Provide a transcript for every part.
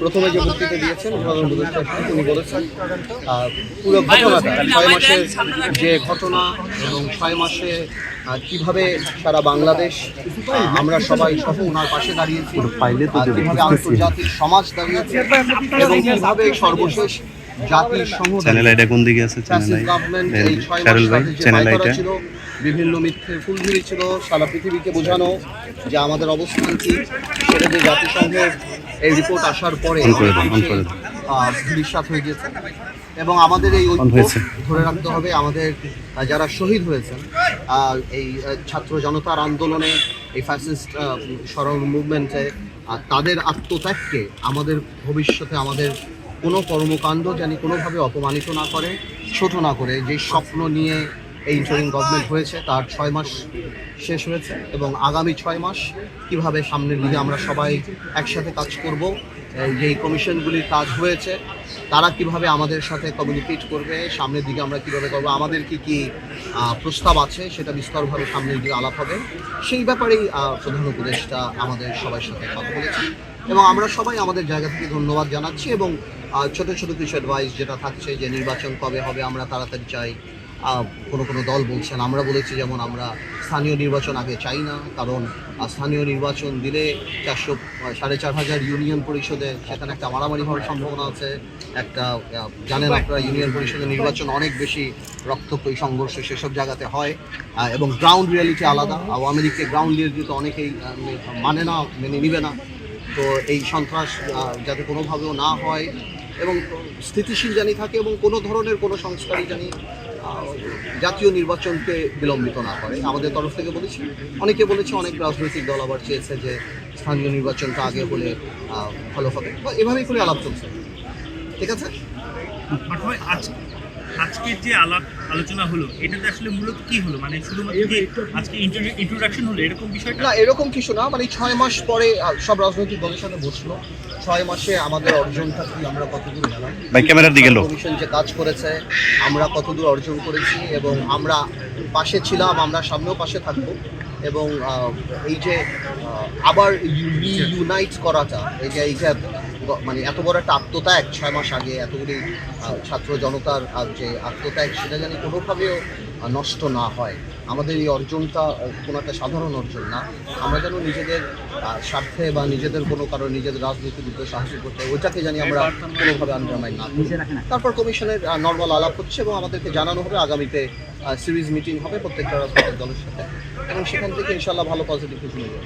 প্রথমে যে বক্তৃতা দিয়েছেন প্রধান উপদেষ্টা তিনি বলেছেন পুরো ঘটনাটা 6 মাসের যে ঘটনা এবং 6 মাসে কিভাবে সারা বাংলাদেশ আমরা সবাই সহ ওনার পাশে দাঁড়িয়েছি, কিভাবে আন্তর্জাতিক সমাজ দাঁড়িয়েছে এবং কিভাবে সর্বশেষ জাতিসংঘ গভর্নমেন্ট এই 6 মাস যে বাইকরা ছিল, বিভিন্ন মিথ্যে ফুলঝুরি ছিল, সারা পৃথিবীকে বোঝানো যে আমাদের অবস্থান কি, সেটা যে জাতিসংঘের এই রিপোর্ট আসার পরে বিশ্বাস হয়ে গিয়েছে এবং আমাদের এই ঐক্য ধরে রাখতে হবে। আমাদের যারা শহীদ হয়েছেন এই ছাত্র জনতার আন্দোলনে, এই ফ্যাসিস্ট সরল মুভমেন্টে, তাদের আত্মত্যাগকে আমাদের ভবিষ্যতে আমাদের কোনো কর্মকাণ্ড যেন কোনোভাবে অপমানিত না করে, ছোট না করে। যে স্বপ্ন নিয়ে এই ইন্টারিম গভর্নমেন্ট হয়েছে তার 6 মাস শেষ হয়েছে এবং আগামী 6 মাস কিভাবে সামনের দিকে আমরা সবাই একসাথে কাজ করব, যেই কমিশনগুলির কাজ হয়েছে তারা কিভাবে আমাদের সাথে কমিউনিকেট করবে, সামনের দিকে আমরা কিভাবে করবো, আমাদের কি কি প্রস্তাব আছে সেটা বিস্তরভাবে সামনের দিকে আলাপ হবে। সেই ব্যাপারেই প্রধান উপদেষ্টা আমাদের সবার সাথে কথা বলেছেন এবং আমরা সবাই আমাদের জায়গা থেকে ধন্যবাদ জানাচ্ছি এবং ছোট ছোট কিছু অ্যাডভাইস যেটা থাকছে যে নির্বাচন কবে হবে আমরা তাড়াতাড়ি চাই। কোনো দল বলছেন, আমরা বলেছি যেমন আমরা স্থানীয় নির্বাচন আগে চাই না, কারণ স্থানীয় নির্বাচন দিলে 4,500 ইউনিয়ন পরিষদে সেখানে একটা মারামারি হওয়ার সম্ভাবনা আছে। একটা জানেন আপনারা ইউনিয়ন পরিষদের নির্বাচন অনেক বেশি রক্তক্ষয়ী সংঘর্ষ সেসব জায়গাতে হয় এবং গ্রাউন্ড রিয়ালিটি আলাদা। আওয়ামী লীগকে গ্রাউন্ড রিয়ালিটি তো অনেকেই মানে না, মেনে নিবে না। তো এই সন্ত্রাস যাতে কোনোভাবেও না হয় এবং স্থিতিশীল জানি থাকে এবং কোনো ধরনের কোনো সংস্কারই জানি জাতীয় নির্বাচনকে বিলম্বিত না করে। আমাদের তরফ থেকে বলেছি, অনেকে বলেছে, অনেক রাজনৈতিক দল আবার চেয়েছে যে স্থানীয় নির্বাচনটা আগে হলে ভালো হবে, বা এভাবেই করে আলাপ চলছে। ঠিক আছে, আজকে যে আলোচনা হলো এটাতে আসলে মূলত কি হলো, মানে শুধুমাত্র আজকে ইন্ট্রোডাকশন হলো এরকম বিষয়টা না, এরকম কিছু না। মানে 6 মাস পরে সব রাজনৈতিক দলের সাথে বসলো, 6 মাসে আমাদের অর্জনটা কি, আমরা কতদূর গেলাম, কমিশন যে কাজ করেছে আমরা কতদূর অর্জন করেছি এবং আমরা পাশে ছিলাম, আমরা সামনেও পাশে থাকবো এবং এই যে আবার ইউনাইট করাটা, এই যে মানে এত বড় একটা আত্মত্যাগ 6 মাস আগে, এতগুলি ছাত্র জনতার যে আত্মত্যাগ, সেটা যেন কোনোভাবেও নষ্ট না হয়। আমাদের এই অর্জনটা কোনো একটা সাধারণ অর্জন না, আমরা যেন নিজেদের স্বার্থে বা নিজেদের কোনো কারণ নিজেদের রাজনৈতিক উদ্দেশ্য হাসিল করতে ওইটাকে জানি আমরা কোনোভাবে আন্ডারমাইন না করি। তারপর কমিশনের নর্মাল আলাপ হচ্ছে এবং আমাদেরকে জানানো হবে, আগামীতে সিরিজ মিটিং হবে প্রত্যেকটা রাজনৈতিক দলের সাথে এবং সেখান থেকে ইনশাল্লাহ ভালো পজিটিভ কিছু নেবে।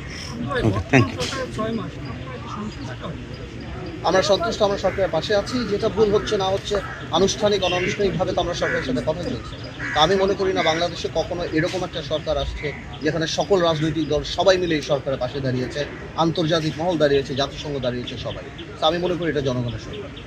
আমরা সন্তুষ্ট, আমরা সরকারের পাশে আছি। যেটা ভুল হচ্ছে না হচ্ছে আনুষ্ঠানিক অনানুষ্ঠানিকভাবে তো আমরা সরকারের সাথে কথা চলছে। তা আমি মনে করি না বাংলাদেশে কখনো এরকম একটা সরকার আসছে যেখানে সকল রাজনৈতিক দল সবাই মিলে এই সরকারের পাশে দাঁড়িয়েছে, আন্তর্জাতিক মহল দাঁড়িয়েছে, জাতিসংঘ দাঁড়িয়েছে, সবাই। তা আমি মনে করি এটা জনগণের সরকার।